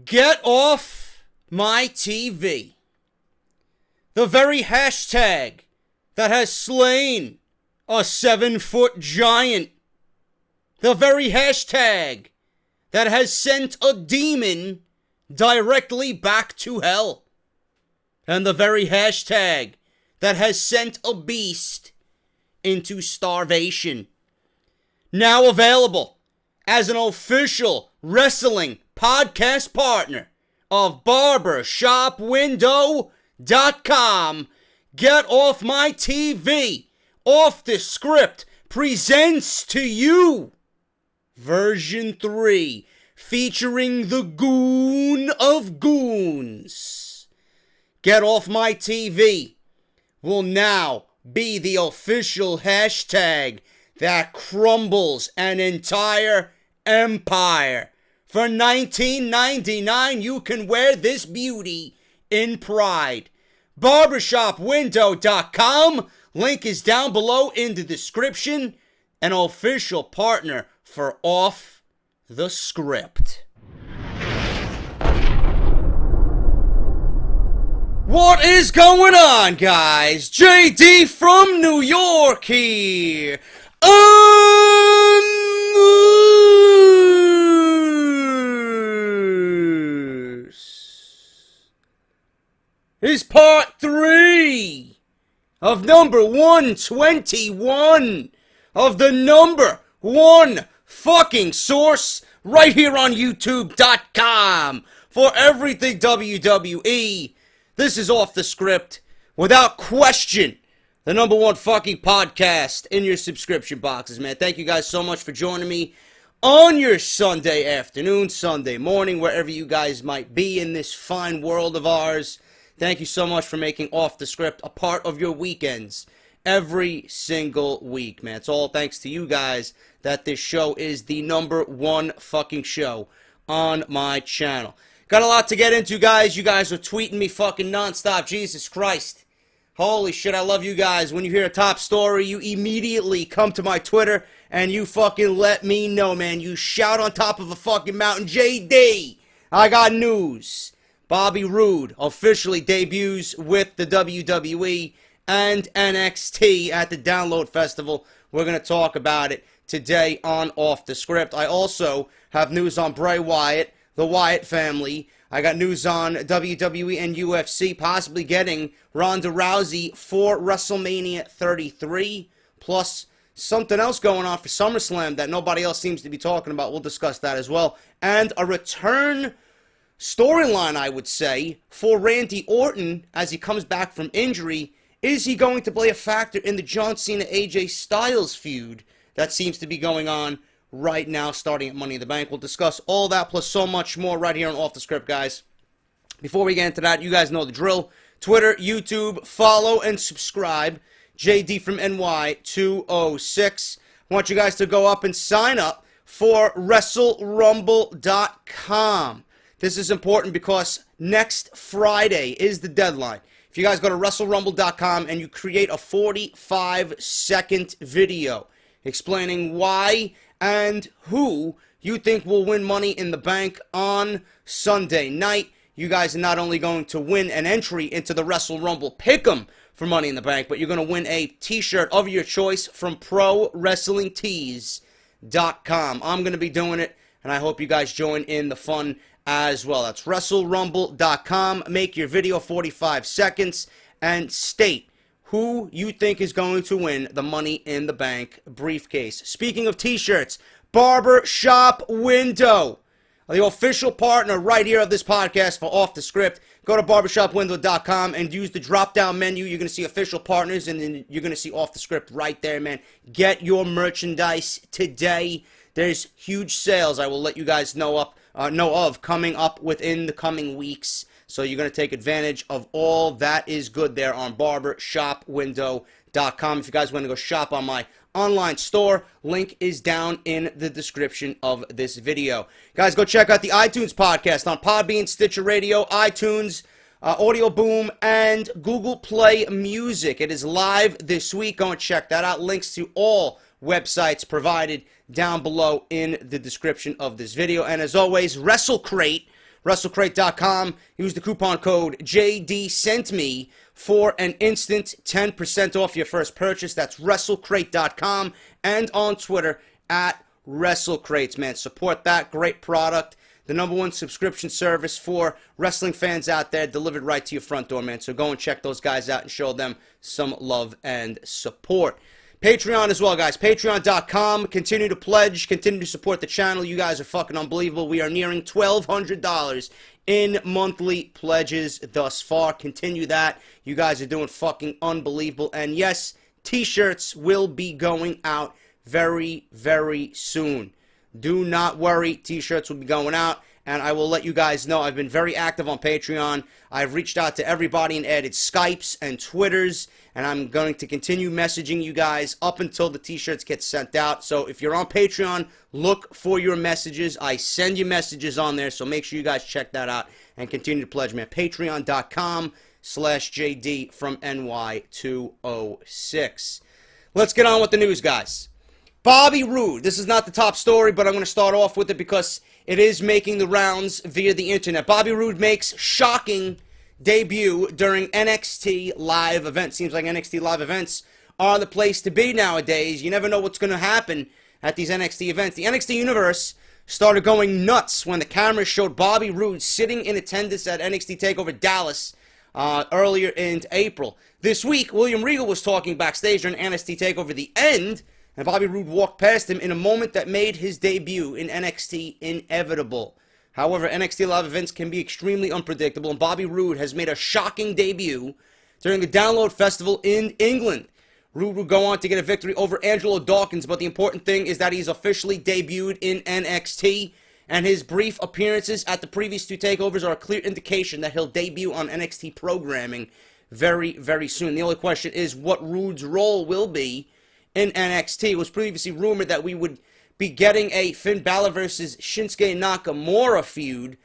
Get off my TV. The very hashtag that has slain a 7-foot giant. The very hashtag that has sent a demon directly back to hell. And the very hashtag that has sent a beast into starvation. Now available as an official wrestling podcast partner of barbershopwindow.com. Get Off My TV, Off The Script presents to you version 3, featuring the goon of goons. Get Off My TV will now be the official hashtag that crumbles an entire empire. For $19.99, you can wear this beauty in pride. Barbershopwindow.com. Link is down below in the description. An official partner for Off The Script. What is going on, guys? JD from New York here. Is part 3 of number 121 of the number 1 fucking source right here on YouTube.com for everything WWE. This is Off The Script, without question, the number 1 fucking podcast in your subscription boxes, man. Thank you guys so much for joining me on your Sunday afternoon, Sunday morning, wherever you guys might be in this fine world of ours. Thank you so much for making Off The Script a part of your weekends every single week, man. It's all thanks to you guys that this show is the number 1 fucking show on my channel. Got a lot to get into, guys. You guys are tweeting me fucking nonstop. Jesus Christ. Holy shit, I love you guys. When you hear a top story, you immediately come to my Twitter and you fucking let me know, man. You shout on top of a fucking mountain, JD, I got news. Bobby Roode officially debuts with the WWE and NXT at the Download Festival. We're going to talk about it today on Off The Script. I also have news on Bray Wyatt, the Wyatt Family. I got news on WWE and UFC possibly getting Ronda Rousey for Wrestlemania 33, plus something else going on for Summerslam that nobody else seems to be talking about. We'll discuss that as well. And a return storyline, I would say, for Randy Orton as he comes back from injury. Is he going to play a factor in the John Cena AJ Styles feud that seems to be going on right now, starting at Money in the Bank? We'll discuss all that plus so much more right here on Off The Script, guys. Before we get into that, you guys know the drill. Twitter, YouTube, follow and subscribe. JD from NY 206. I want you guys to go up and sign up for WrestleRumble.com. This is important because next Friday is the deadline. If you guys go to WrestleRumble.com and you create a 45-second video explaining why and who you think will win Money in the Bank on Sunday night, you guys are not only going to win an entry into the Wrestle Rumble Pick'em for Money in the Bank, but you're going to win a t-shirt of your choice from ProWrestlingTees.com. I'm going to be doing it, and I hope you guys join in the fun as well. That's WrestleRumble.com. Make your video 45 seconds and state who you think is going to win the Money in the Bank briefcase. Speaking of t-shirts, Barbershop Window, the official partner right here of this podcast for Off The Script. Go to barbershopwindow.com and use the drop-down menu. You're going to see official partners, and then you're going to see Off The Script right there, man. Get your merchandise today. There's huge sales I will let you guys know of coming up within the coming weeks. So you're going to take advantage of all that is good there on barbershopwindow.com. If you guys want to go shop on my online store, link is down in the description of this video. Guys, go check out the iTunes podcast on PodBean, Stitcher Radio, iTunes, AudioBoom, and Google Play Music. It is live this week. Go and check that out. Links to all websites provided down below in the description of this video. And as always, WrestleCrate WrestleCrate.com. Use the coupon code JDSENTME for an instant 10% off your first purchase. That's WrestleCrate.com and on Twitter at WrestleCrates, man. Support that. Great product. The #1 subscription service for wrestling fans out there, delivered right to your front door, man. So go and check those guys out and show them some love and support. Patreon as well, guys. Patreon.com. Continue to pledge. Continue to support the channel. You guys are fucking unbelievable. We are nearing $1,200 in monthly pledges thus far. Continue that. You guys are doing fucking unbelievable. And yes, t-shirts will be going out very, very soon. Do not worry, t-shirts will be going out, and I will let you guys know. I've been very active on Patreon. I've reached out to everybody and added Skypes and Twitters, and I'm going to continue messaging you guys up until the t-shirts get sent out. So if you're on Patreon, look for your messages. I send you messages on there, so make sure you guys check that out and continue to pledge, man. Patreon.com/JD from NY206. Let's get on with the news, guys. Bobby Roode. This is not the top story, but I'm going to start off with it because it is making the rounds via the internet. Bobby Roode makes shocking debut during NXT live events. Seems like NXT live events are the place to be nowadays. You never know what's going to happen at these NXT events. The NXT universe started going nuts when the cameras showed Bobby Roode sitting in attendance at NXT TakeOver Dallas earlier in April. This week, William Regal was talking backstage during NXT TakeOver The End, and Bobby Roode walked past him in a moment that made his debut in NXT inevitable. However, NXT live events can be extremely unpredictable, and Bobby Roode has made a shocking debut during the Download Festival in England. Roode will go on to get a victory over Angelo Dawkins, but the important thing is that he's officially debuted in NXT, and his brief appearances at the previous 2 takeovers are a clear indication that he'll debut on NXT programming very, very soon. The only question is what Roode's role will be in NXT. It was previously rumored that we would be getting a Finn Balor versus Shinsuke Nakamura feud,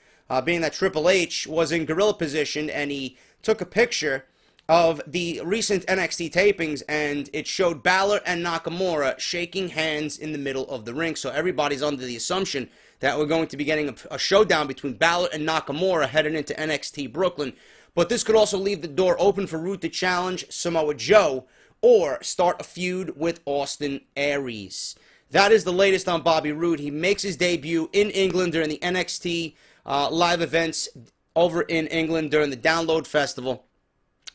being that Triple H was in gorilla position, and he took a picture of the recent NXT tapings, and it showed Balor and Nakamura shaking hands in the middle of the ring. So everybody's under the assumption that we're going to be getting a showdown between Balor and Nakamura headed into NXT Brooklyn. But this could also leave the door open for Roode to challenge Samoa Joe or start a feud with Austin Aries. That is the latest on Bobby Roode. He makes his debut in England during the NXT live events over in England during the Download Festival.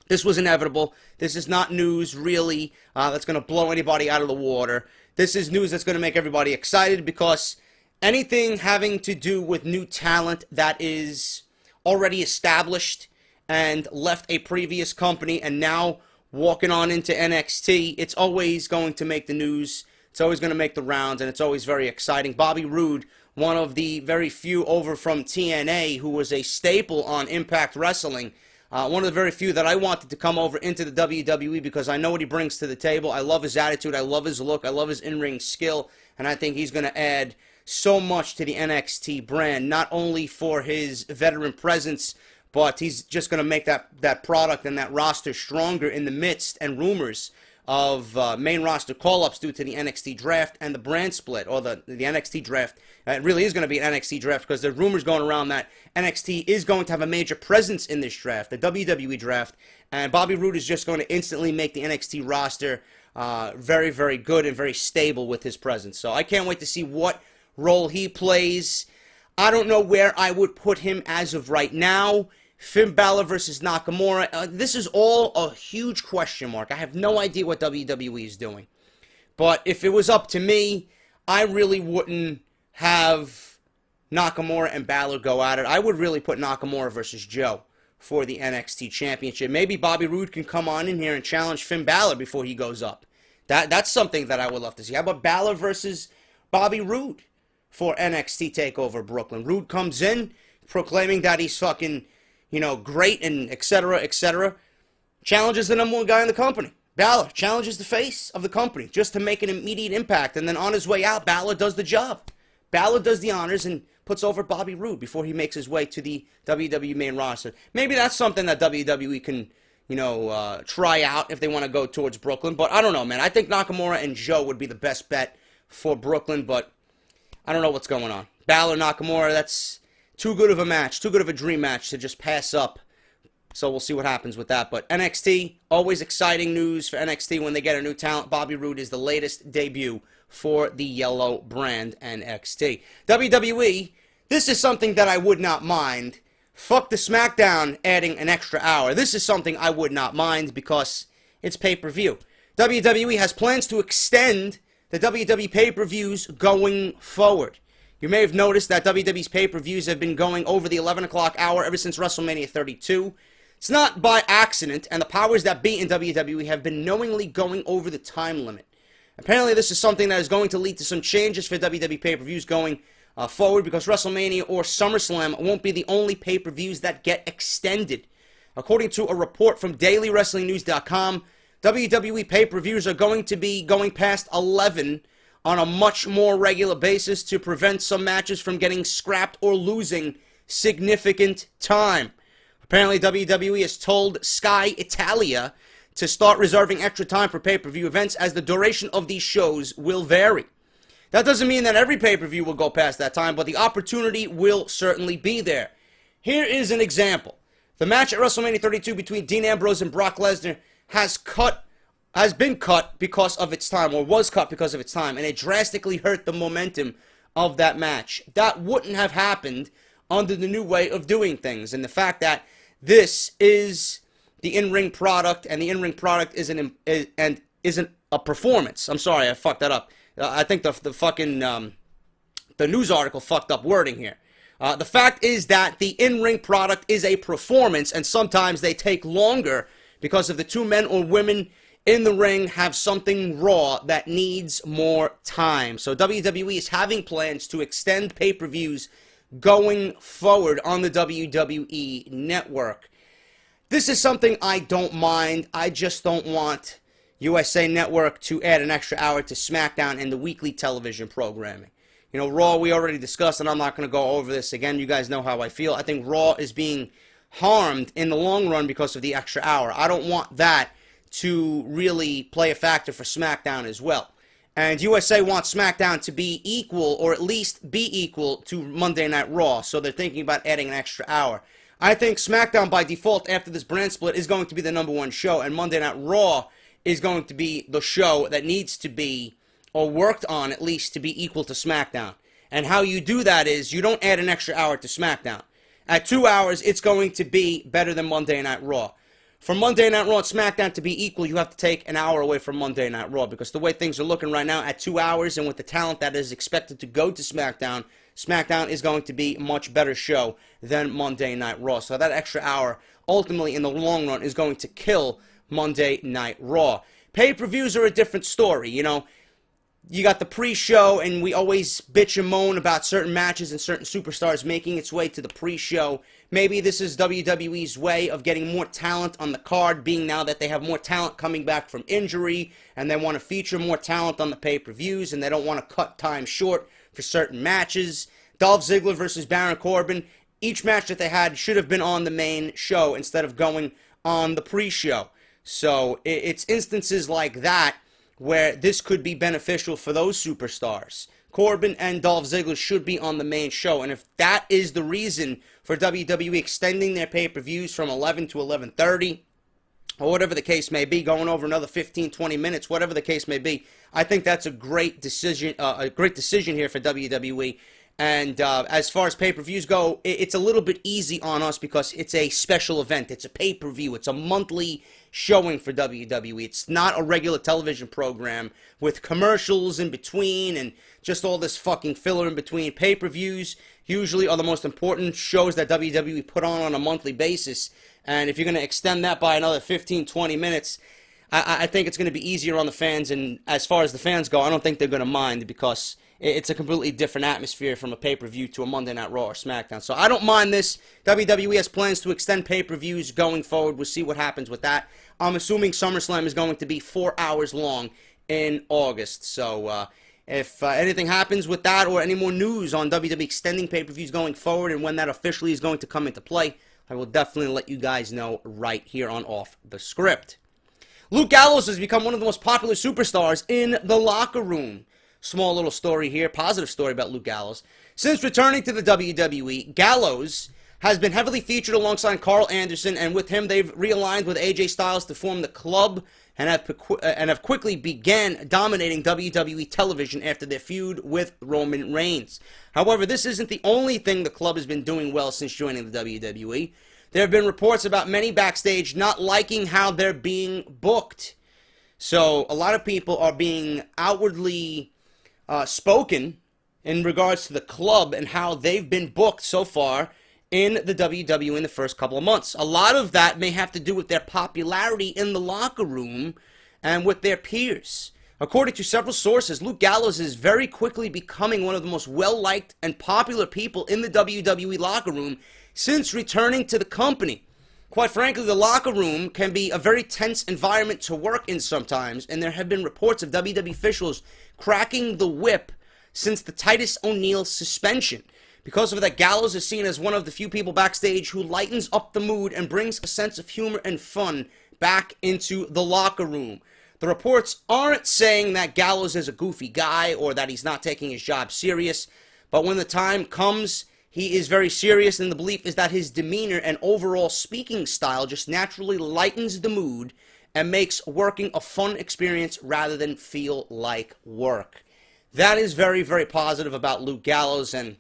This was inevitable. This is not news, really, that's going to blow anybody out of the water. This is news that's going to make everybody excited because anything having to do with new talent that is already established and left a previous company and now walking on into NXT, it's always going to make the news. It's always going to make the rounds, and it's always very exciting. Bobby Roode, one of the very few over from TNA who was a staple on Impact Wrestling, one of the very few that I wanted to come over into the WWE because I know what he brings to the table. I love his attitude. I love his look. I love his in-ring skill, and I think he's going to add so much to the NXT brand, not only for his veteran presence, but he's just going to make that product and that roster stronger in the midst and rumors of main roster call-ups due to the NXT draft and the brand split, or the NXT draft. It really is going to be an NXT draft because there's rumors going around that NXT is going to have a major presence in this draft, the WWE draft, and Bobby Roode is just going to instantly make the NXT roster very, very good and very stable with his presence. So I can't wait to see what role he plays. I don't know where I would put him as of right now. Finn Balor versus Nakamura. This is all a huge question mark. I have no idea what WWE is doing. But if it was up to me, I really wouldn't have Nakamura and Balor go at it. I would really put Nakamura versus Joe for the NXT Championship. Maybe Bobby Roode can come on in here and challenge Finn Balor before he goes up. That's something that I would love to see. How about Balor versus Bobby Roode for NXT TakeOver Brooklyn? Roode comes in proclaiming that he's fucking, great and etc., challenges the #1 guy in the company. Balor challenges the face of the company just to make an immediate impact, and then on his way out, Balor does the job. Balor does the honors and puts over Bobby Roode before he makes his way to the WWE main roster. Maybe that's something that WWE can, try out if they want to go towards Brooklyn, but I don't know, man. I think Nakamura and Joe would be the best bet for Brooklyn, but I don't know what's going on. Balor, Nakamura, that's too good of a match, too good of a dream match to just pass up. So we'll see what happens with that. But NXT, always exciting news for NXT when they get a new talent. Bobby Roode is the latest debut for the yellow brand NXT. WWE, this is something that I would not mind. Fuck the SmackDown adding an extra hour. This is something I would not mind because it's pay-per-view. WWE has plans to extend the WWE pay-per-views going forward. You may have noticed that WWE's pay-per-views have been going over the 11 o'clock hour ever since WrestleMania 32. It's not by accident, and the powers that be in WWE have been knowingly going over the time limit. Apparently, this is something that is going to lead to some changes for WWE pay-per-views going forward, because WrestleMania or Summerslam won't be the only pay-per-views that get extended. According to a report from DailyWrestlingNews.com, WWE pay-per-views are going to be going past 11 on a much more regular basis to prevent some matches from getting scrapped or losing significant time. Apparently, WWE has told Sky Italia to start reserving extra time for pay-per-view events as the duration of these shows will vary. That doesn't mean that every pay-per-view will go past that time, but the opportunity will certainly be there. Here is an example. The match at WrestleMania 32 between Dean Ambrose and Brock Lesnar has been cut because of its time, or was cut because of its time, and it drastically hurt the momentum of that match. That wouldn't have happened under the new way of doing things, and the fact that this is the in-ring product, and the in-ring product isn't a performance. I'm sorry, I fucked that up. I think the news article fucked up wording here. The fact is that the in-ring product is a performance, and sometimes they take longer because of the two men or women in the ring have something raw that needs more time. So WWE is having plans to extend pay-per-views going forward on the WWE Network. This is something I don't mind. I just don't want USA Network to add an extra hour to SmackDown and the weekly television programming. You know, Raw we already discussed, and I'm not going to go over this again. You guys know how I feel. I think Raw is being harmed in the long run because of the extra hour. I don't want that to really play a factor for SmackDown as well. And USA wants SmackDown to be equal, or at least be equal to Monday Night Raw, so they're thinking about adding an extra hour. I think SmackDown by default after this brand split is going to be the #1 show, and Monday Night Raw is going to be the show that needs to be, or worked on at least, to be equal to SmackDown. And how you do that is you don't add an extra hour to SmackDown. At 2 hours, it's going to be better than Monday Night Raw. For Monday Night Raw and SmackDown to be equal, you have to take an hour away from Monday Night Raw, because the way things are looking right now, at 2 hours, and with the talent that is expected to go to SmackDown, SmackDown is going to be a much better show than Monday Night Raw. So that extra hour, ultimately, in the long run, is going to kill Monday Night Raw. Pay-per-views are a different story, you know. You got the pre-show, and we always bitch and moan about certain matches and certain superstars making its way to the pre-show. Maybe this is WWE's way of getting more talent on the card, being now that they have more talent coming back from injury, and they want to feature more talent on the pay-per-views, and they don't want to cut time short for certain matches. Dolph Ziggler versus Baron Corbin, each match that they had should have been on the main show instead of going on the pre-show. So it's instances like that where this could be beneficial for those superstars. Corbin and Dolph Ziggler should be on the main show, and if that is the reason for WWE extending their pay-per-views from 11 to 11:30, or whatever the case may be, going over another 15, 20 minutes, whatever the case may be, I think that's a great decision here for WWE. And as far as pay-per-views go, it's a little bit easy on us because it's a special event. It's a pay-per-view. It's a monthly showing for WWE. It's not a regular television program with commercials in between and just all this fucking filler in between. Pay-per-views usually are the most important shows that WWE put on a monthly basis. And if you're going to extend that by another 15, 20 minutes, I think it's going to be easier on the fans. And as far as the fans go, I don't think they're going to mind, because it's a completely different atmosphere from a pay-per-view to a Monday Night Raw or SmackDown. So I don't mind this. WWE has plans to extend pay-per-views going forward. We'll see what happens with that. I'm assuming SummerSlam is going to be 4 hours long in August. So if anything happens with that, or any more news on WWE extending pay-per-views going forward and when that officially is going to come into play, I will definitely let you guys know right here on Off the Script. Luke Gallows has become one of the most popular superstars in the locker room. Small little story here, positive story about Luke Gallows. Since returning to the WWE, Gallows has been heavily featured alongside Carl Anderson, and with him they've realigned with AJ Styles to form the Club and have quickly began dominating WWE television after their feud with Roman Reigns. However, this isn't the only thing the Club has been doing well since joining the WWE. There have been reports about many backstage not liking how they're being booked. So a lot of people are being outwardly spoken in regards to the Club and how they've been booked so far in the WWE in the first couple of months. A lot of that may have to do with their popularity in the locker room and with their peers. According to several sources, Luke Gallows is very quickly becoming one of the most well-liked and popular people in the WWE locker room since returning to the company. Quite frankly, the locker room can be a very tense environment to work in sometimes, and there have been reports of WWE officials cracking the whip since the Titus O'Neil suspension. Because of that, Gallows is seen as one of the few people backstage who lightens up the mood and brings a sense of humor and fun back into the locker room. The reports aren't saying that Gallows is a goofy guy or that he's not taking his job serious, but when the time comes, he is very serious, and the belief is that his demeanor and overall speaking style just naturally lightens the mood and makes working a fun experience rather than feel like work. That is very, very positive about Luke Gallows. And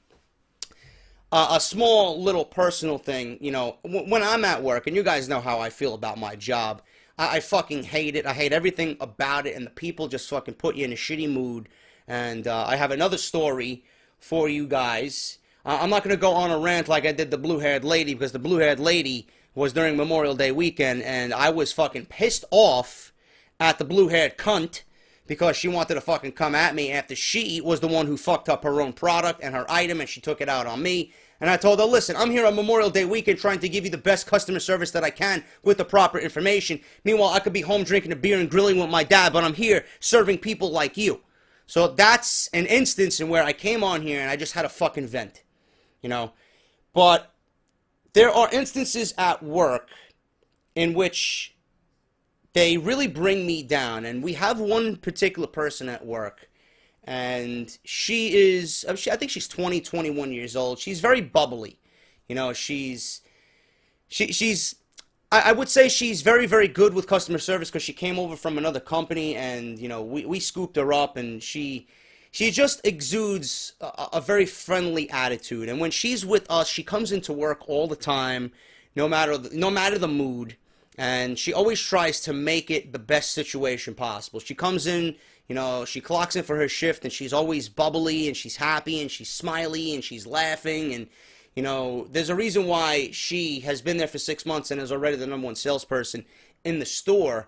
a small little personal thing, you know, when I'm at work, and you guys know how I feel about my job, I fucking hate it. I hate everything about it, and the people just fucking put you in a shitty mood. And I have another story for you guys. I'm not going to go on a rant like I did the blue-haired lady, because the blue-haired lady was during Memorial Day weekend, and I was fucking pissed off at the blue-haired cunt because she wanted to fucking come at me after she was the one who fucked up her own product and her item, and she took it out on me. And I told her, listen, I'm here on Memorial Day weekend trying to give you the best customer service that I can with the proper information. Meanwhile, I could be home drinking a beer and grilling with my dad, but I'm here serving people like you. So that's an instance in where I came on here and I just had a fucking vent, you know. But there are instances at work in which they really bring me down. And we have one particular person at work, and she is, I think she's 20, 21 years old. She's very bubbly. You know, she's I would say she's very, very good with customer service because she came over from another company, and, you know, we scooped her up, and she just exudes a very friendly attitude. And when she's with us, she comes into work all the time, no matter the mood, and she always tries to make it the best situation possible. She comes in, you know, she clocks in for her shift, and she's always bubbly, and she's happy, and she's smiley, and she's laughing, and, you know, there's a reason why she has been there for 6 months and is already the #1 salesperson in the store,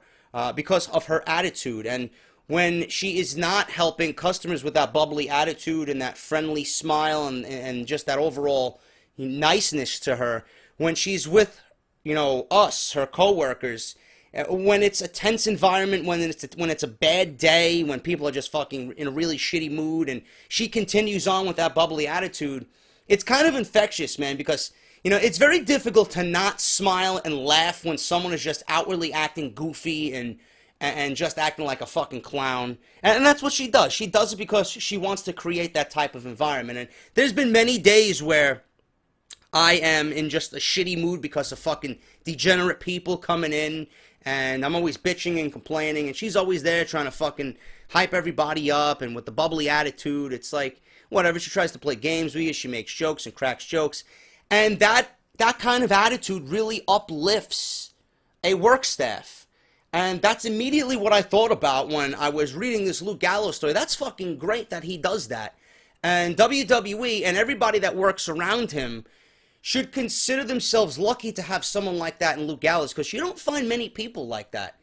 because of her attitude. And when she is not helping customers with that bubbly attitude and that friendly smile and just that overall niceness to her, when she's with, you know, us, her coworkers, when it's a tense environment, when it's a bad day, when people are just fucking in a really shitty mood, and she continues on with that bubbly attitude, it's kind of infectious, man, because, you know, it's very difficult to not smile and laugh when someone is just outwardly acting goofy and just acting like a fucking clown. And that's what she does. She does it because she wants to create that type of environment. And there's been many days where I am in just a shitty mood because of fucking degenerate people coming in, and I'm always bitching and complaining, and she's always there trying to fucking hype everybody up, and with the bubbly attitude, it's like, whatever, she tries to play games with you, she makes jokes and cracks jokes, and that kind of attitude really uplifts a work staff. And that's immediately what I thought about when I was reading this Luke Gallows story. That's fucking great that he does that. And WWE and everybody that works around him should consider themselves lucky to have someone like that in Luke Gallows, because you don't find many people like that.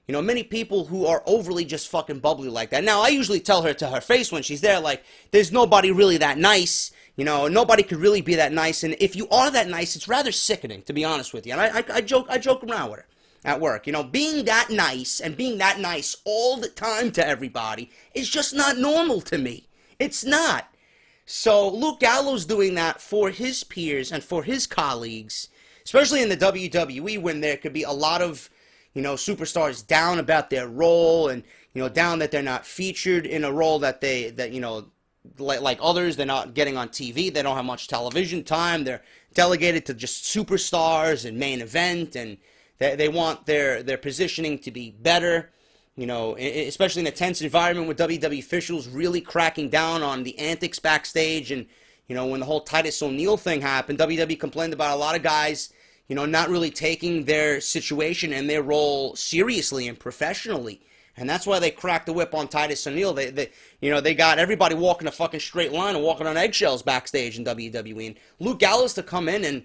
You know, many people who are overly just fucking bubbly like that. Now, I usually tell her to her face when she's there, like, there's nobody really that nice. You know, nobody could really be that nice. And if you are that nice, it's rather sickening, to be honest with you. And I joke around with her at work. You know, being that nice and being that nice all the time to everybody is just not normal to me. It's not. So Luke Gallows doing that for his peers and for his colleagues, especially in the WWE, when there could be a lot of, you know, superstars down about their role, and, you know, down that they're not featured in a role that you know, like others. They're not getting on TV. They don't have much television time. They're delegated to just superstars and main event, and they want their positioning to be better. You know, especially in a tense environment with WWE officials really cracking down on the antics backstage. And, you know, when the whole Titus O'Neil thing happened, WWE complained about a lot of guys, you know, not really taking their situation and their role seriously and professionally. And that's why they cracked the whip on Titus O'Neil. They got everybody walking a fucking straight line and walking on eggshells backstage in WWE. And Luke Gallows to come in and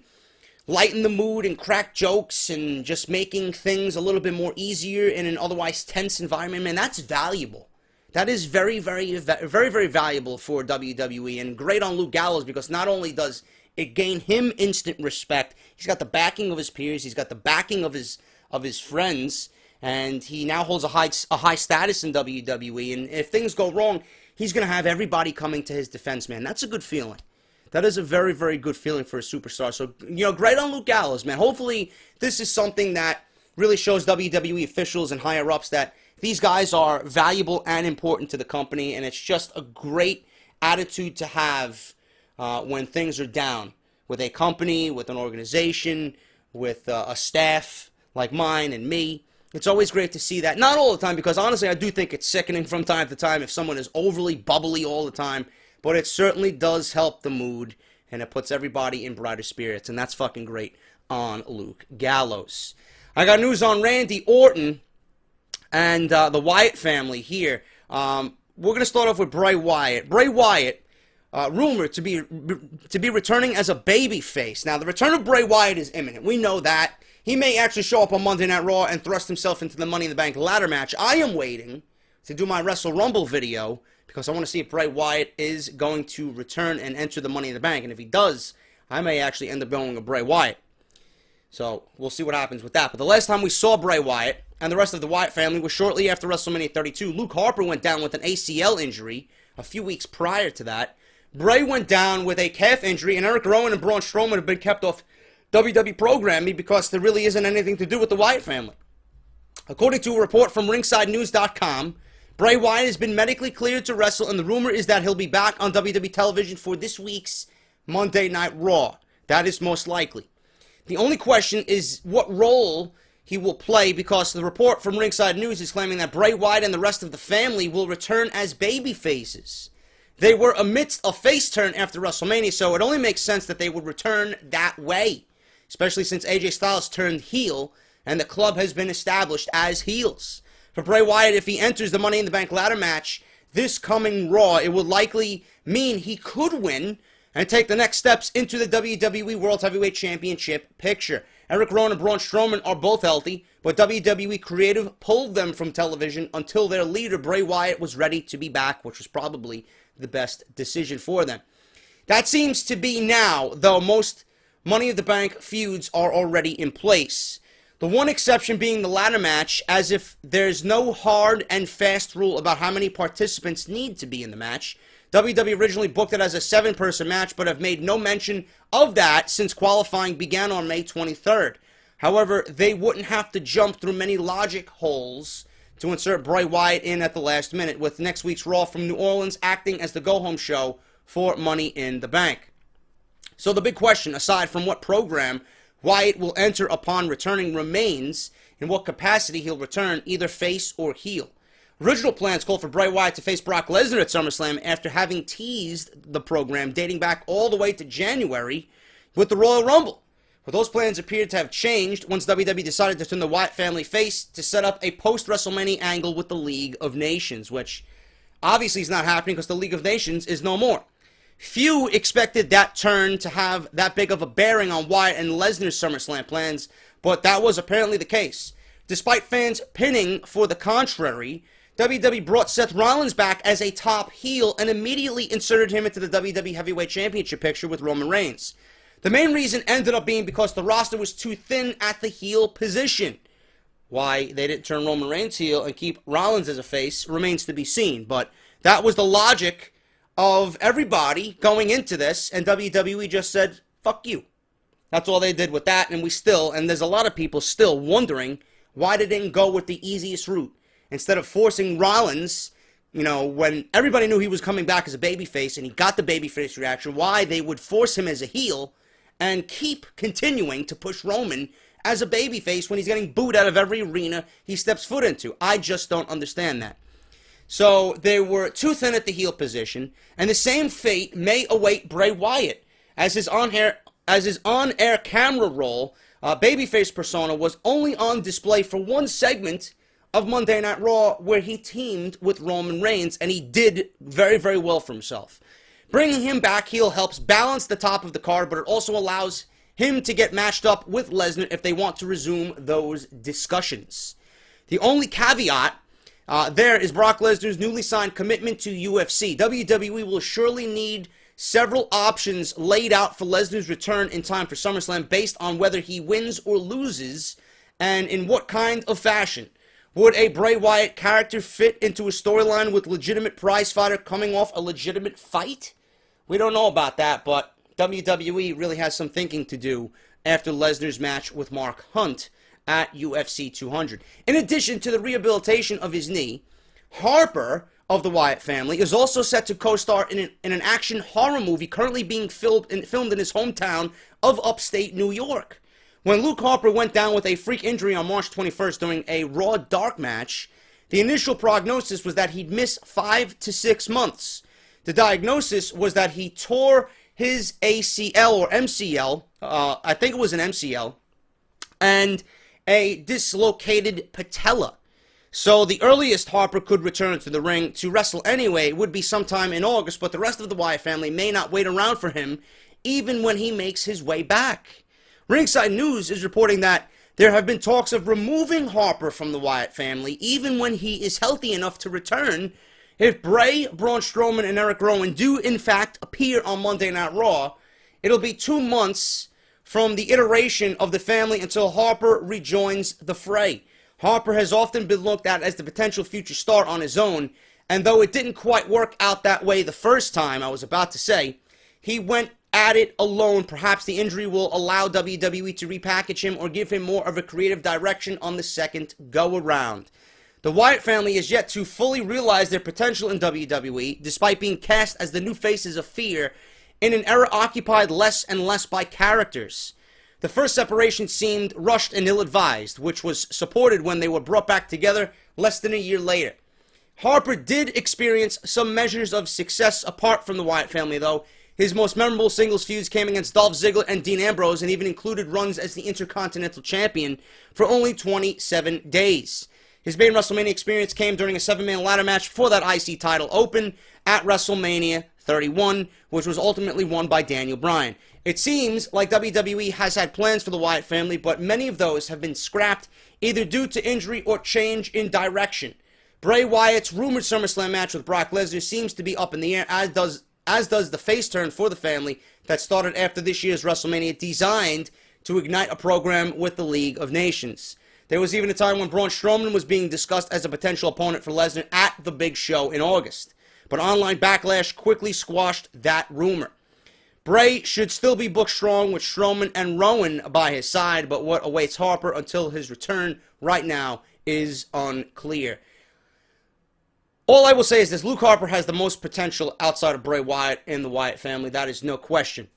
lighten the mood and crack jokes and just making things a little bit more easier in an otherwise tense environment, man, that's valuable. That is very, very, very, very valuable for WWE, and great on Luke Gallows, because not only does it gain him instant respect, he's got the backing of his peers, he's got the backing of his friends, and he now holds a high status in WWE, and if things go wrong, he's going to have everybody coming to his defense, man. That's a good feeling. That is a very, very good feeling for a superstar. So, you know, great on Luke Gallows, man. Hopefully, this is something that really shows WWE officials and higher-ups that these guys are valuable and important to the company, and it's just a great attitude to have when things are down with a company, with an organization, with a staff like mine and me. It's always great to see that. Not all the time, because honestly, I do think it's sickening from time to time if someone is overly bubbly all the time. But it certainly does help the mood, and it puts everybody in brighter spirits, and that's fucking great on Luke Gallows. I got news on Randy Orton and the Wyatt family here. We're going to start off with Bray Wyatt. Bray Wyatt, rumored to be returning as a babyface. Now, the return of Bray Wyatt is imminent. We know that. He may actually show up on Monday Night Raw and thrust himself into the Money in the Bank ladder match. I am waiting to do my Wrestle Rumble video, because I want to see if Bray Wyatt is going to return and enter the Money in the Bank. And if he does, I may actually end up going with Bray Wyatt. So we'll see what happens with that. But the last time we saw Bray Wyatt and the rest of the Wyatt family was shortly after WrestleMania 32. Luke Harper went down with an ACL injury a few weeks prior to that. Bray went down with a calf injury, and Eric Rowan and Braun Strowman have been kept off WWE programming because there really isn't anything to do with the Wyatt family. According to a report from RingsideNews.com, Bray Wyatt has been medically cleared to wrestle, and the rumor is that he'll be back on WWE television for this week's Monday Night Raw. That is most likely. The only question is what role he will play, because the report from Ringside News is claiming that Bray Wyatt and the rest of the family will return as baby faces. They were amidst a face turn after WrestleMania, so it only makes sense that they would return that way, especially since AJ Styles turned heel and the club has been established as heels. For Bray Wyatt, if he enters the Money in the Bank ladder match this coming Raw, it would likely mean he could win and take the next steps into the WWE World Heavyweight Championship picture. Eric Rowan and Braun Strowman are both healthy, but WWE Creative pulled them from television until their leader, Bray Wyatt, was ready to be back, which was probably the best decision for them. That seems to be now, though most Money in the Bank feuds are already in place. The one exception being the ladder match, as if there's no hard and fast rule about how many participants need to be in the match. WWE originally booked it as a 7-person match, but have made no mention of that since qualifying began on May 23rd. However, they wouldn't have to jump through many logic holes to insert Bray Wyatt in at the last minute, with next week's Raw from New Orleans acting as the go-home show for Money in the Bank. So the big question, aside from what program Wyatt will enter upon returning, remains in what capacity he'll return, either face or heel. Original plans called for Bray Wyatt to face Brock Lesnar at Summerslam after having teased the program dating back all the way to January with the Royal Rumble. But those plans appeared to have changed once WWE decided to turn the Wyatt family face to set up a post-WrestleMania angle with the League of Nations, which obviously is not happening because the League of Nations is no more. Few expected that turn to have that big of a bearing on Wyatt and Lesnar's SummerSlam plans, but that was apparently the case. Despite fans pinning for the contrary, WWE brought Seth Rollins back as a top heel and immediately inserted him into the WWE Heavyweight Championship picture with Roman Reigns. The main reason ended up being because the roster was too thin at the heel position. Why they didn't turn Roman Reigns heel and keep Rollins as a face remains to be seen, but that was the logic of everybody going into this, and WWE just said, fuck you. That's all they did with that, and there's a lot of people still wondering why they didn't go with the easiest route. Instead of forcing Rollins, you know, when everybody knew he was coming back as a babyface and he got the babyface reaction, why they would force him as a heel and keep continuing to push Roman as a babyface when he's getting booed out of every arena he steps foot into. I just don't understand that. So they were too thin at the heel position, and the same fate may await Bray Wyatt, as his on-air camera role, babyface persona, was only on display for one segment of Monday Night Raw, where he teamed with Roman Reigns, and he did very, very well for himself. Bringing him back heel helps balance the top of the card, but it also allows him to get matched up with Lesnar if they want to resume those discussions. The only caveat there is Brock Lesnar's newly signed commitment to UFC. WWE will surely need several options laid out for Lesnar's return in time for SummerSlam based on whether he wins or loses and in what kind of fashion. Would a Bray Wyatt character fit into a storyline with legitimate prize fighter coming off a legitimate fight? We don't know about that, but WWE really has some thinking to do after Lesnar's match with Mark Hunt at UFC 200. In addition to the rehabilitation of his knee, Harper of the Wyatt family is also set to co-star in an action horror movie currently being filmed in his hometown of upstate New York. When Luke Harper went down with a freak injury on March 21st during a Raw Dark match, the initial prognosis was that he'd miss 5 to 6 months. The diagnosis was that he tore his ACL or MCL, I think it was an MCL, and a dislocated patella. So the earliest Harper could return to the ring to wrestle anyway would be sometime in August, but the rest of the Wyatt family may not wait around for him even when he makes his way back. Ringside News is reporting that there have been talks of removing Harper from the Wyatt family even when he is healthy enough to return. If Bray, Braun Strowman, and Eric Rowan do in fact appear on Monday Night Raw, it'll be 2 months from the iteration of the family until Harper rejoins the fray. Harper has often been looked at as the potential future star on his own, and though it didn't quite work out that way the first time, I was about to say, he went at it alone. Perhaps the injury will allow WWE to repackage him or give him more of a creative direction on the second go-around. The Wyatt family is yet to fully realize their potential in WWE, despite being cast as the new faces of fear in an era occupied less and less by characters. The first separation seemed rushed and ill-advised, which was supported when they were brought back together less than a year later. Harper did experience some measures of success apart from the Wyatt family, though. His most memorable singles feuds came against Dolph Ziggler and Dean Ambrose, and even included runs as the Intercontinental Champion for only 27 days. His main WrestleMania experience came during a 7-man ladder match for that IC title open at WrestleMania 31, which was ultimately won by Daniel Bryan. It seems like WWE has had plans for the Wyatt family, but many of those have been scrapped either due to injury or change in direction. Bray Wyatt's rumored SummerSlam match with Brock Lesnar seems to be up in the air, as does the face turn for the family that started after this year's WrestleMania, designed to ignite a program with the League of Nations. There was even a time when Braun Strowman was being discussed as a potential opponent for Lesnar at the big show in August. But online backlash quickly squashed that rumor. Bray should still be booked strong with Strowman and Rowan by his side, but what awaits Harper until his return right now is unclear. All I will say is this: Luke Harper has the most potential outside of Bray Wyatt in the Wyatt family. That is no question.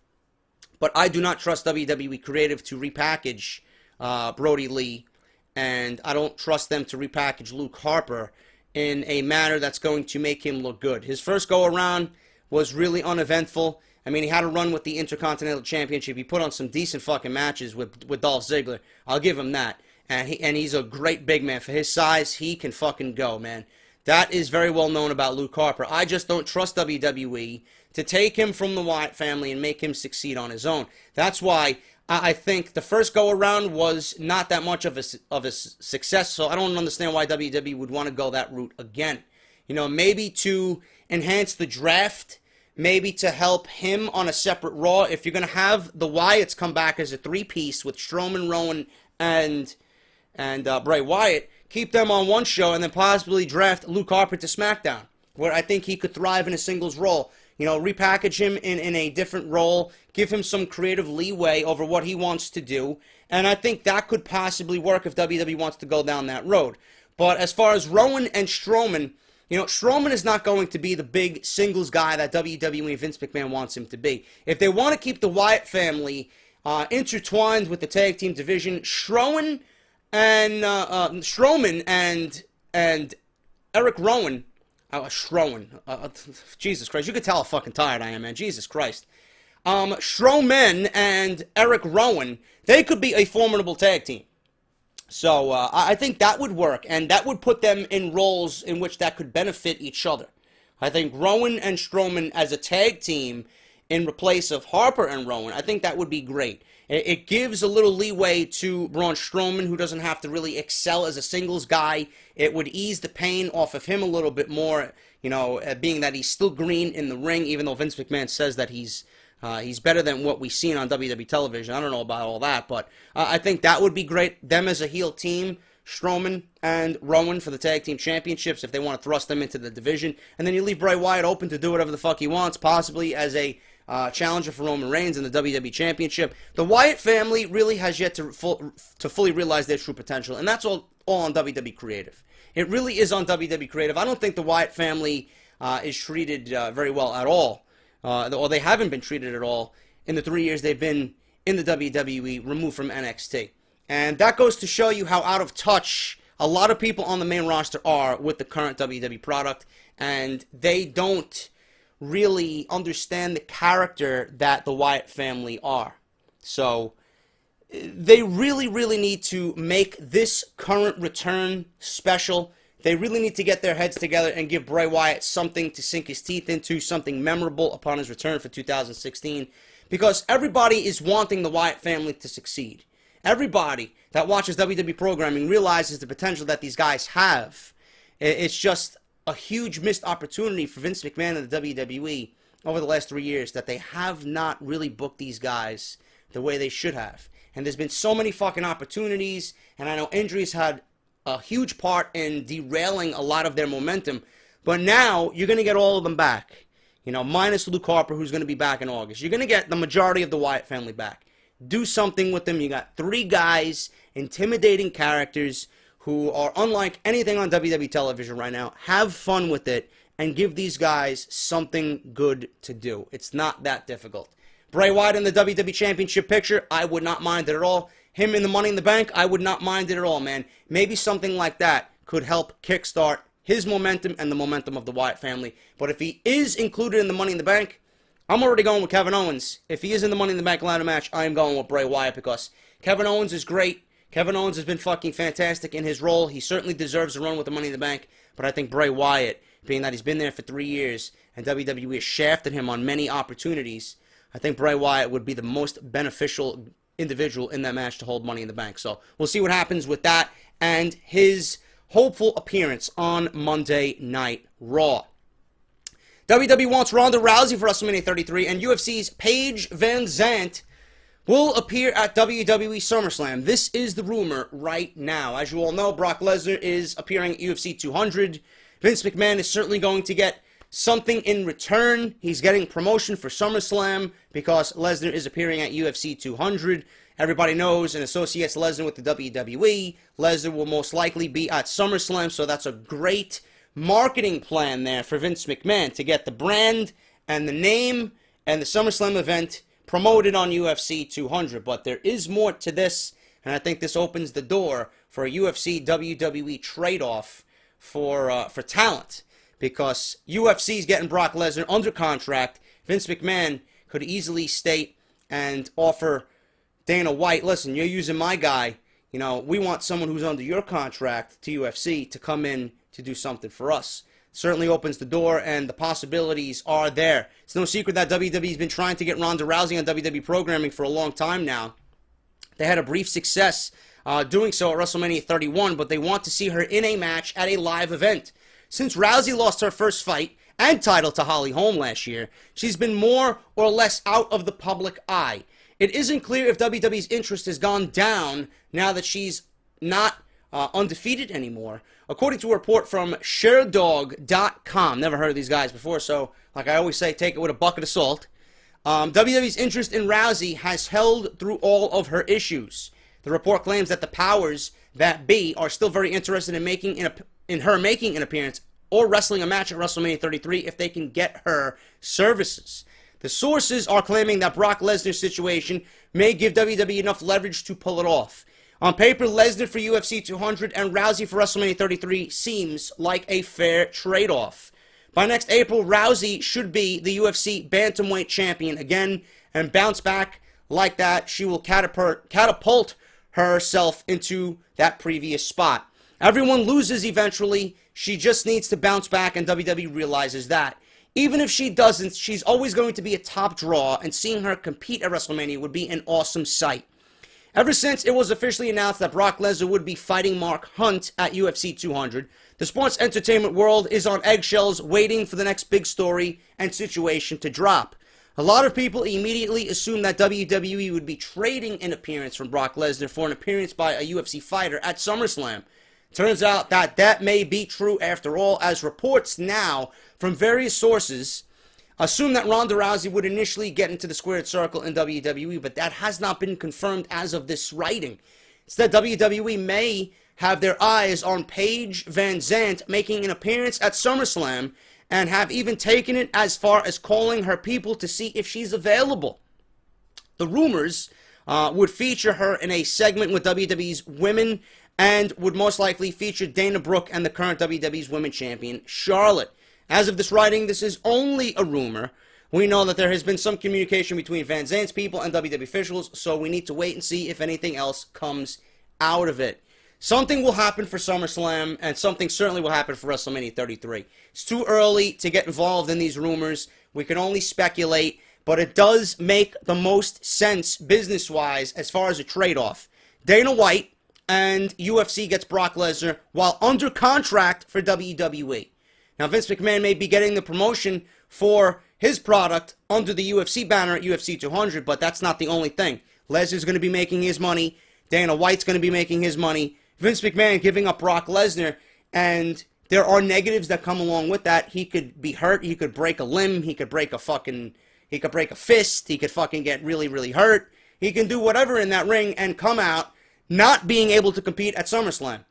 But I do not trust WWE Creative to repackage Brody Lee, and I don't trust them to repackage Luke Harper in a manner that's going to make him look good. His first go-around was really uneventful. I mean, he had a run with the Intercontinental Championship. He put on some decent fucking matches with Dolph Ziggler. I'll give him that. And he's a great big man. For his size, he can fucking go, man. That is very well known about Luke Harper. I just don't trust WWE to take him from the Wyatt family and make him succeed on his own. That's why I think the first go-around was not that much of a success, so I don't understand why WWE would want to go that route again. You know, maybe to enhance the draft, maybe to help him on a separate Raw. If you're going to have the Wyatts come back as a three-piece with Strowman, Rowan, and Bray Wyatt, keep them on one show and then possibly draft Luke Harper to SmackDown, where I think he could thrive in a singles role. You know, repackage him in a different role, give him some creative leeway over what he wants to do, and I think that could possibly work if WWE wants to go down that road. But as far as Rowan and Strowman, You know, Strowman is not going to be the big singles guy that WWE Vince McMahon wants him to be. If they want to keep the Wyatt family intertwined with the tag team division, Strowman and Eric Rowan, Jesus Christ, you can tell how fucking tired I am, man. Jesus Christ. Strowman and Eric Rowan, they could be a formidable tag team. So I think that would work, and that would put them in roles in which that could benefit each other. I think Rowan and Strowman as a tag team in replace of Harper and Rowan, I think that would be great. It gives a little leeway to Braun Strowman, who doesn't have to really excel as a singles guy. It would ease the pain off of him a little bit more, you know, being that he's still green in the ring, even though Vince McMahon says that he's better than what we've seen on WWE television. I don't know about all that, but I think that would be great. Them as a heel team, Strowman and Rowan for the tag team championships, if they want to thrust them into the division. And then you leave Bray Wyatt open to do whatever the fuck he wants, possibly as a challenger for Roman Reigns in the WWE Championship. The Wyatt family really has yet to fully realize their true potential, and that's all on WWE Creative. It really is on WWE Creative. I don't think the Wyatt family is treated very well at all. Or they haven't been treated at all in the 3 years they've been in the WWE, removed from NXT. And that goes to show you how out of touch a lot of people on the main roster are with the current WWE product, and they don't really understand the character that the Wyatt family are. So they really, really need to make this current return special. They really need to get their heads together and give Bray Wyatt something to sink his teeth into, something memorable upon his return for 2016, because everybody is wanting the Wyatt family to succeed. Everybody that watches WWE programming realizes the potential that these guys have. It's just a huge missed opportunity for Vince McMahon and the WWE over the last 3 years that they have not really booked these guys the way they should have. And there's been so many fucking opportunities, and I know injuries had a huge part in derailing a lot of their momentum, but now you're going to get all of them back, you know, minus Luke Harper, who's going to be back in August. You're going to get the majority of the Wyatt family back. Do something with them. You got 3 guys, intimidating characters who are unlike anything on WWE television right now. Have fun with it and give these guys something good to do. It's not that difficult. Bray Wyatt in the WWE Championship picture, I would not mind it at all. Him in the Money in the Bank, I would not mind it at all, man. Maybe something like that could help kickstart his momentum and the momentum of the Wyatt family. But if he is included in the Money in the Bank, I'm already going with Kevin Owens. If he is in the Money in the Bank ladder match, I am going with Bray Wyatt because Kevin Owens is great. Kevin Owens has been fucking fantastic in his role. He certainly deserves a run with the Money in the Bank. But I think Bray Wyatt, being that he's been there for 3 years and WWE has shafted him on many opportunities, I think Bray Wyatt would be the most beneficial individual in that match to hold Money in the Bank. So we'll see what happens with that and his hopeful appearance on Monday Night Raw. WWE wants Ronda Rousey for WrestleMania 33, and UFC's Paige VanZant will appear at WWE Summerslam. This is the rumor right now. As you all know, Brock Lesnar is appearing at UFC 200. Vince McMahon is certainly going to get something in return. He's getting promotion for SummerSlam because Lesnar is appearing at UFC 200. Everybody knows and associates Lesnar with the WWE. Lesnar will most likely be at SummerSlam, so that's a great marketing plan there for Vince McMahon to get the brand and the name and the SummerSlam event promoted on UFC 200. But there is more to this, and I think this opens the door for a UFC WWE trade-off for talent. Because UFC's getting Brock Lesnar under contract. Vince McMahon could easily state and offer Dana White, listen, you're using my guy. You know, we want someone who's under your contract to UFC to come in to do something for us. Certainly opens the door, and the possibilities are there. It's no secret that WWE's been trying to get Ronda Rousey on WWE programming for a long time now. They had a brief success doing so at WrestleMania 31, but they want to see her in a match at a live event. Since Rousey lost her first fight and title to Holly Holm last year, she's been more or less out of the public eye. It isn't clear if WWE's interest has gone down now that she's not undefeated anymore. According to a report from ShareDog.com, never heard of these guys before, so like I always say, take it with a bucket of salt. WWE's interest in Rousey has held through all of her issues. The report claims that the powers that be are still very interested in her making an appearance or wrestling a match at WrestleMania 33 if they can get her services. The sources are claiming that Brock Lesnar's situation may give WWE enough leverage to pull it off. On paper, Lesnar for UFC 200 and Rousey for WrestleMania 33 seems like a fair trade-off. By next April, Rousey should be the UFC Bantamweight Champion again, and bounce back like that. She will catapult herself into that previous spot. Everyone loses eventually. She just needs to bounce back, and WWE realizes that. Even if she doesn't, she's always going to be a top draw, and seeing her compete at WrestleMania would be an awesome sight. Ever since it was officially announced that Brock Lesnar would be fighting Mark Hunt at UFC 200, the sports entertainment world is on eggshells waiting for the next big story and situation to drop. A lot of people immediately assumed that WWE would be trading an appearance from Brock Lesnar for an appearance by a UFC fighter at SummerSlam. Turns out that that may be true after all, as reports now from various sources assume that Ronda Rousey would initially get into the squared circle in WWE, but that has not been confirmed as of this writing. Instead, WWE may have their eyes on Paige VanZant making an appearance at SummerSlam, and have even taken it as far as calling her people to see if she's available. The rumors would feature her in a segment with WWE's women, and would most likely feature Dana Brooke and the current WWE's Women's Champion, Charlotte. As of this writing, this is only a rumor. We know that there has been some communication between VanZant's people and WWE officials, so we need to wait and see if anything else comes out of it. Something will happen for SummerSlam, and something certainly will happen for WrestleMania 33. It's too early to get involved in these rumors. We can only speculate, but it does make the most sense business-wise as far as a trade-off. Dana White and UFC gets Brock Lesnar while under contract for WWE. Now, Vince McMahon may be getting the promotion for his product under the UFC banner at UFC 200, but that's not the only thing. Lesnar's going to be making his money. Dana White's going to be making his money. Vince McMahon giving up Brock Lesnar, and there are negatives that come along with that. He could be hurt. He could break a limb. He could break a fist. He could fucking get really, really hurt. He can do whatever in that ring and come out not being able to compete at SummerSlam.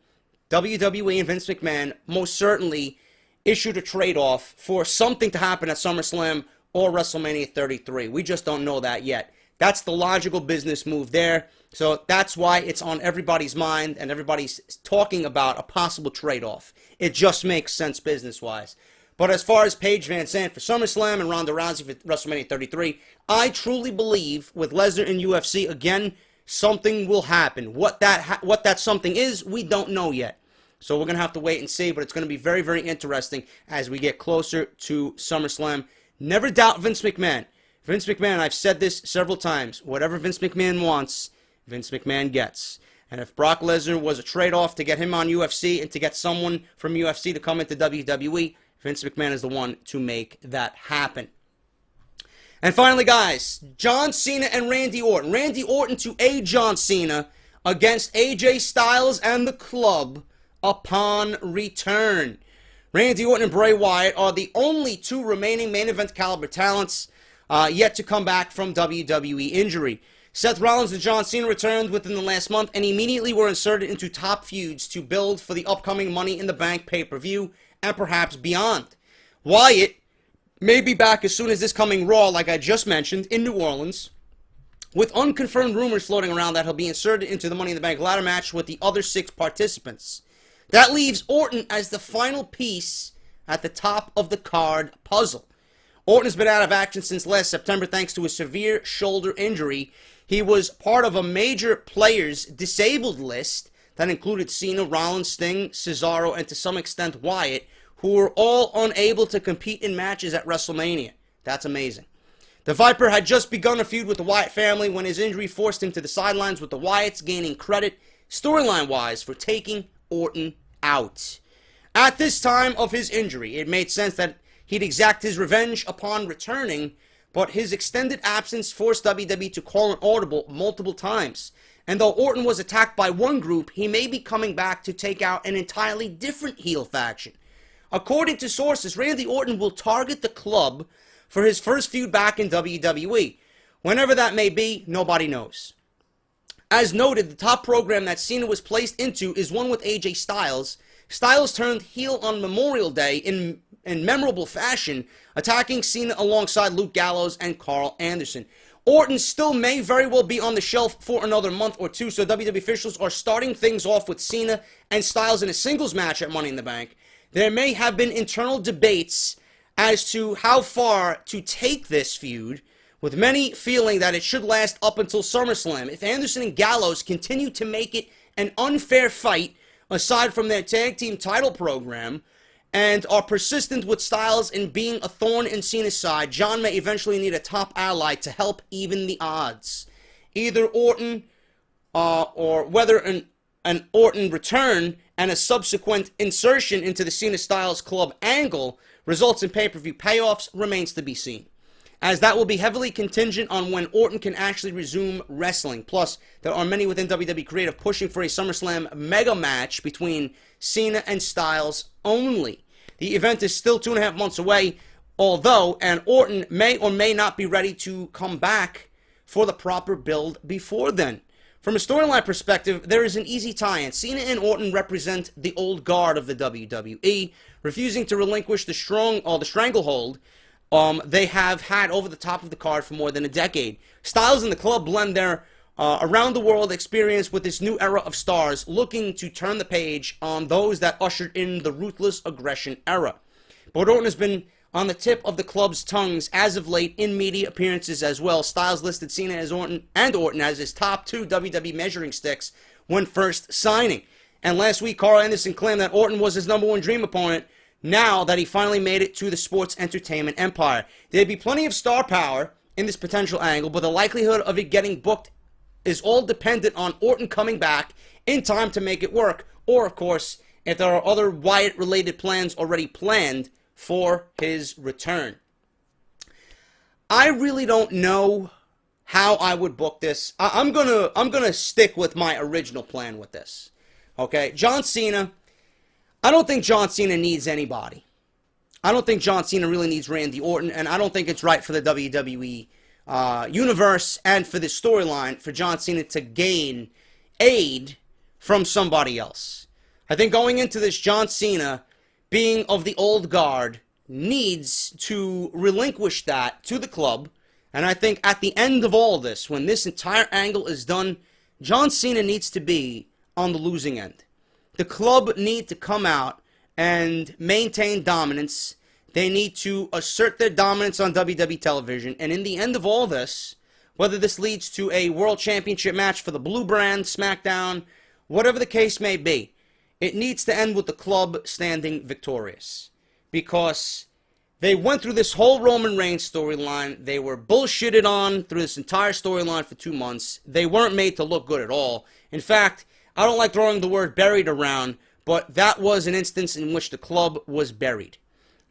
WWE and Vince McMahon most certainly issued a trade-off for something to happen at SummerSlam or WrestleMania 33. We just don't know that yet. That's the logical business move there. So that's why it's on everybody's mind and everybody's talking about a possible trade-off. It just makes sense business-wise. But as far as Paige VanZant for SummerSlam and Ronda Rousey for WrestleMania 33, I truly believe with Lesnar in UFC again, something will happen. What that something is, we don't know yet. So we're going to have to wait and see, but it's going to be very, very interesting as we get closer to SummerSlam. Never doubt Vince McMahon. Vince McMahon, I've said this several times, whatever Vince McMahon wants, Vince McMahon gets. And if Brock Lesnar was a trade-off to get him on UFC and to get someone from UFC to come into WWE, Vince McMahon is the one to make that happen. And finally, guys, John Cena and Randy Orton. Randy Orton to a John Cena against AJ Styles and the Club upon return. Randy Orton and Bray Wyatt are the only two remaining main event caliber talents yet to come back from WWE injury. Seth Rollins and John Cena returned within the last month and immediately were inserted into top feuds to build for the upcoming Money in the Bank pay-per-view and perhaps beyond. Wyatt may be back as soon as this coming Raw, like I just mentioned, in New Orleans, with unconfirmed rumors floating around that he'll be inserted into the Money in the Bank ladder match with the other 6 participants. That leaves Orton as the final piece at the top of the card puzzle. Orton has been out of action since last September thanks to a severe shoulder injury. He was part of a major players disabled list that included Cena, Rollins, Sting, Cesaro, and to some extent Wyatt, who were all unable to compete in matches at WrestleMania. That's amazing. The Viper had just begun a feud with the Wyatt family when his injury forced him to the sidelines, with the Wyatts gaining credit, storyline-wise, for taking Orton out. At this time of his injury, it made sense that he'd exact his revenge upon returning, but his extended absence forced WWE to call an audible multiple times. And though Orton was attacked by one group, he may be coming back to take out an entirely different heel faction. According to sources, Randy Orton will target the Club for his first feud back in WWE. Whenever that may be, nobody knows. As noted, the top program that Cena was placed into is one with AJ Styles, Styles turned heel on Memorial Day in memorable fashion, attacking Cena alongside Luke Gallows and Carl Anderson. Orton still may very well be on the shelf for another month or two, so WWE officials are starting things off with Cena and Styles in a singles match at Money in the Bank. There may have been internal debates as to how far to take this feud, with many feeling that it should last up until SummerSlam. If Anderson and Gallows continue to make it an unfair fight, aside from their tag team title program, and are persistent with Styles in being a thorn in Cena's side, John may eventually need a top ally to help even the odds. Either Orton, or whether an Orton return and a subsequent insertion into the Cena-Styles Club angle results in pay-per-view payoffs remains to be seen, as that will be heavily contingent on when Orton can actually resume wrestling. Plus, there are many within WWE Creative pushing for a SummerSlam mega match between Cena and Styles only. The event is still 2.5 months away, although, and Orton may or may not be ready to come back for the proper build before then. From a storyline perspective, there is an easy tie-in. Cena and Orton represent the old guard of the WWE, refusing to relinquish the stranglehold they have had over the top of the card for more than a decade. Styles and the club blend their around-the-world experience with this new era of stars, looking to turn the page on those that ushered in the ruthless aggression era. But Orton has been on the tip of the club's tongues as of late in media appearances as well. Styles listed Cena as Orton as his top 2 WWE measuring sticks when first signing. And last week, Carl Anderson claimed that Orton was his #1 dream opponent now that he finally made it to the sports entertainment empire. There'd be plenty of star power in this potential angle, but the likelihood of it getting booked is all dependent on Orton coming back in time to make it work, or, of course, if there are other Wyatt-related plans already planned for his return. I really don't know how I would book this. I'm gonna stick with my original plan with this. Okay, John Cena. I don't think John Cena needs anybody. I don't think John Cena really needs Randy Orton, and I don't think it's right for the WWE universe and for this storyline for John Cena to gain aid from somebody else. I think going into this, John Cena, being of the old guard, needs to relinquish that to the club, and I think at the end of all this, when this entire angle is done, John Cena needs to be on the losing end. The club need to come out and maintain dominance. They need to assert their dominance on WWE television. And in the end of all this, whether this leads to a World Championship match for the Blue Brand, SmackDown, whatever the case may be, it needs to end with the club standing victorious. Because they went through this whole Roman Reigns storyline. They were bullshitted on through this entire storyline for 2 months. They weren't made to look good at all. In fact, I don't like throwing the word buried around, but that was an instance in which the club was buried.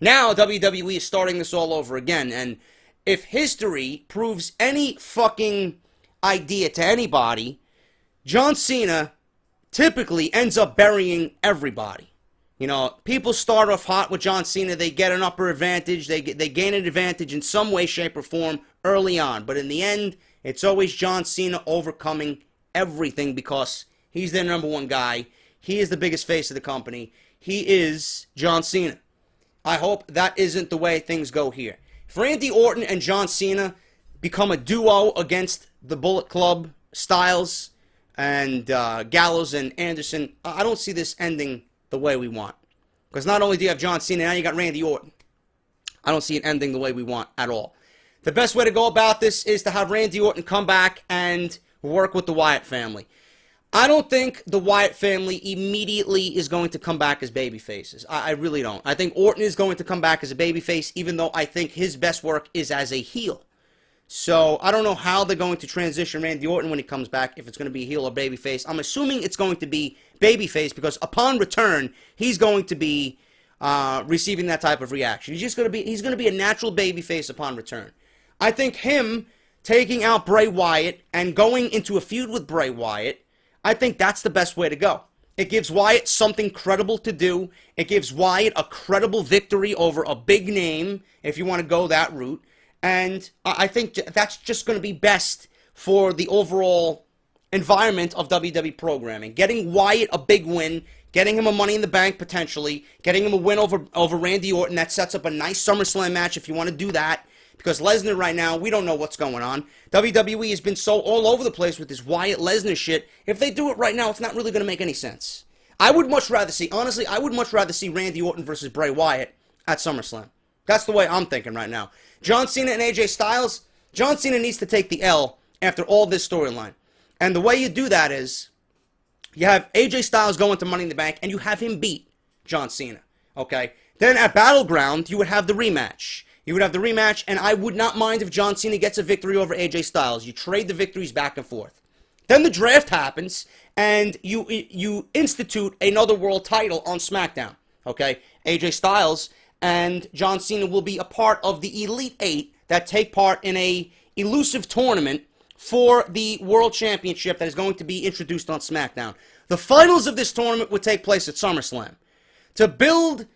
Now WWE is starting this all over again, and if history proves any fucking idea to anybody, John Cena typically ends up burying everybody. You know, people start off hot with John Cena, they get an upper advantage, they gain an advantage in some way, shape, or form early on, but in the end, it's always John Cena overcoming everything because he's their #1 guy. He is the biggest face of the company. He is John Cena. I hope that isn't the way things go here. If Randy Orton and John Cena become a duo against the Bullet Club, Styles, and Gallows and Anderson, I don't see this ending the way we want. Because not only do you have John Cena, now you got Randy Orton. I don't see it ending the way we want at all. The best way to go about this is to have Randy Orton come back and work with the Wyatt family. I don't think the Wyatt family immediately is going to come back as babyfaces. I really don't. I think Orton is going to come back as a babyface, even though I think his best work is as a heel. So I don't know how they're going to transition Randy Orton when he comes back, if it's going to be heel or babyface. I'm assuming it's going to be babyface because upon return, he's going to be receiving that type of reaction. He's going to be a natural babyface upon return. I think him taking out Bray Wyatt and going into a feud with Bray Wyatt, I think that's the best way to go. It gives Wyatt something credible to do. It gives Wyatt a credible victory over a big name, if you want to go that route. And I think that's just going to be best for the overall environment of WWE programming. Getting Wyatt a big win, getting him a Money in the Bank potentially, getting him a win over Randy Orton. That sets up a nice SummerSlam match if you want to do that. Because Lesnar right now, we don't know what's going on. WWE has been so all over the place with this Wyatt Lesnar shit. If they do it right now, it's not really going to make any sense. I would much rather see, honestly, I would much rather see Randy Orton versus Bray Wyatt at SummerSlam. That's the way I'm thinking right now. John Cena and AJ Styles, John Cena needs to take the L after all this storyline. And the way you do that is, you have AJ Styles going to Money in the Bank, and you have him beat John Cena. Okay? Then at Battleground, you would have the rematch. You would have the rematch, and I would not mind if John Cena gets a victory over AJ Styles. You trade the victories back and forth. Then the draft happens, and you institute another world title on SmackDown. Okay? AJ Styles and John Cena will be a part of the Elite Eight that take part in a elusive tournament for the World Championship that is going to be introduced on SmackDown. The finals of this tournament would take place at SummerSlam. To build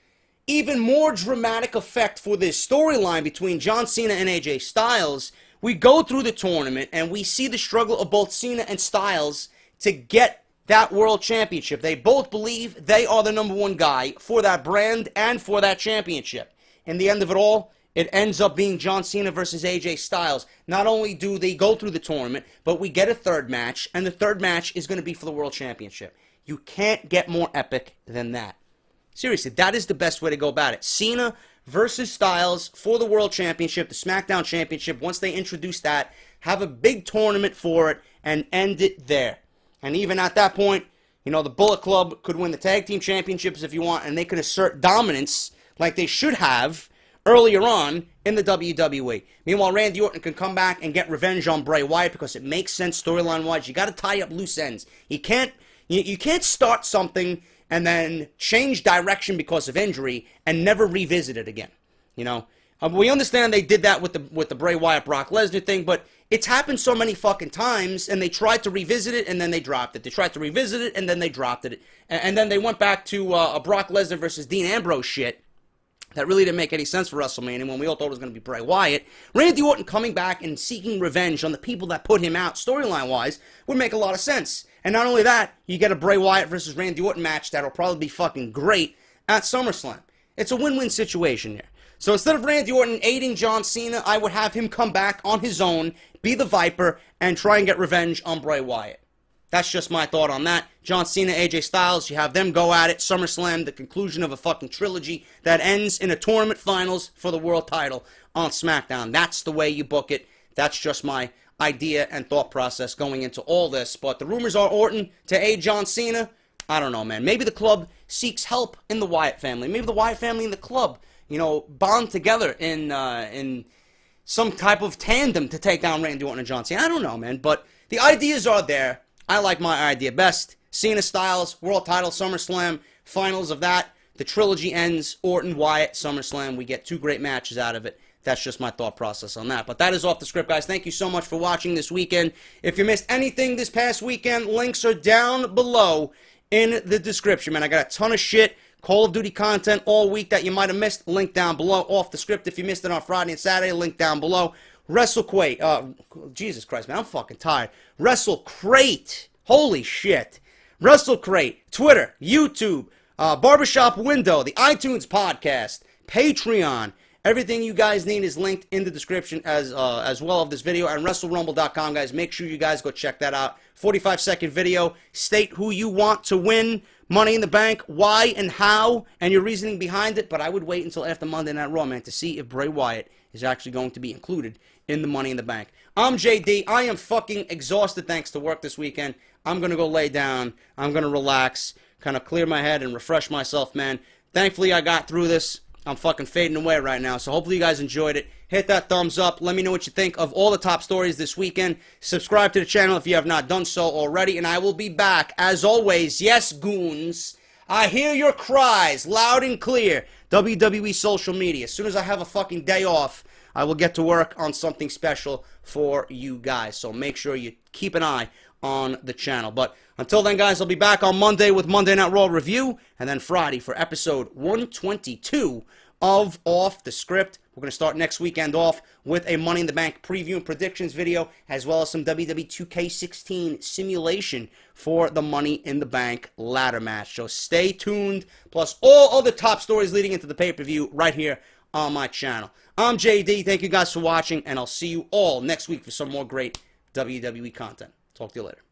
even more dramatic effect for this storyline between John Cena and AJ Styles, we go through the tournament and we see the struggle of both Cena and Styles to get that World Championship. They both believe they are the number one guy for that brand and for that championship. In the end of it all, it ends up being John Cena versus AJ Styles. Not only do they go through the tournament, but we get a third match, and the third match is going to be for the World Championship. You can't get more epic than that. Seriously, that is the best way to go about it. Cena versus Styles for the World Championship, the SmackDown Championship. Once they introduce that, have a big tournament for it, and end it there. And even at that point, you know, the Bullet Club could win the Tag Team Championships if you want, and they could assert dominance like they should have earlier on in the WWE. Meanwhile, Randy Orton can come back and get revenge on Bray Wyatt because it makes sense storyline-wise. You got to tie up loose ends. You can't start something and then change direction because of injury and never revisit it again. You know, we understand they did that with the Bray Wyatt Brock Lesnar thing, but it's happened so many fucking times, and they tried to revisit it and then they dropped it. They tried to revisit it and then they dropped it, and then they went back to a Brock Lesnar versus Dean Ambrose shit. That really didn't make any sense for WrestleMania when we all thought it was going to be Bray Wyatt. Randy Orton coming back and seeking revenge on the people that put him out, storyline-wise, would make a lot of sense. And not only that, you get a Bray Wyatt versus Randy Orton match that'll probably be fucking great at SummerSlam. It's a win-win situation here. So instead of Randy Orton aiding John Cena, I would have him come back on his own, be the Viper, and try and get revenge on Bray Wyatt. That's just my thought on that. John Cena, AJ Styles, you have them go at it. SummerSlam, the conclusion of a fucking trilogy that ends in a tournament finals for the world title on SmackDown. That's the way you book it. That's just my idea and thought process going into all this. But the rumors are Orton to aid John Cena. I don't know, man. Maybe the club seeks help in the Wyatt family. Maybe the Wyatt family and the club, you know, bond together in some type of tandem to take down Randy Orton and John Cena. I don't know, man. But the ideas are there. I like my idea best. Cena Styles, world title, SummerSlam, finals of that. The trilogy ends, Orton, Wyatt, SummerSlam. We get two great matches out of it. That's just my thought process on that. But that is Off the Script, guys. Thank you so much for watching this weekend. If you missed anything this past weekend, links are down below in the description, man. I got a ton of shit, Call of Duty content all week that you might have missed. Link down below. Off the Script if you missed it on Friday and Saturday. Link down below. Jesus Christ, man, I'm fucking tired. WrestleCrate. Holy shit. WrestleCrate. Twitter, YouTube, Barbershop Window, the iTunes podcast, Patreon. Everything you guys need is linked in the description as well of this video. And WrestleRumble.com, guys. Make sure you guys go check that out. 45-second video. State who you want to win Money in the Bank, why and how, and your reasoning behind it. But I would wait until after Monday Night Raw, man, to see if Bray Wyatt is actually going to be included in the Money in the Bank. I'm JD. I am fucking exhausted thanks to work this weekend. I'm going to go lay down. I'm going to relax, kind of clear my head and refresh myself, man. Thankfully, I got through this. I'm fucking fading away right now, so hopefully you guys enjoyed it. Hit that thumbs up. Let me know what you think of all the top stories this weekend. Subscribe to the channel if you have not done so already, and I will be back, as always. Yes, goons, I hear your cries loud and clear. WWE social media. As soon as I have a fucking day off, I will get to work on something special for you guys. So make sure you keep an eye on the channel. But until then, guys, I'll be back on Monday with Monday Night Raw review, and then Friday for episode 122 of Off the Script. We're going to start next weekend off with a Money in the Bank preview and predictions video, as well as some WWE 2K16 simulation for the Money in the Bank ladder match. So stay tuned, plus all other top stories leading into the pay-per-view right here on my channel. I'm JD. Thank you guys for watching, and I'll see you all next week for some more great WWE content. Talk to you later.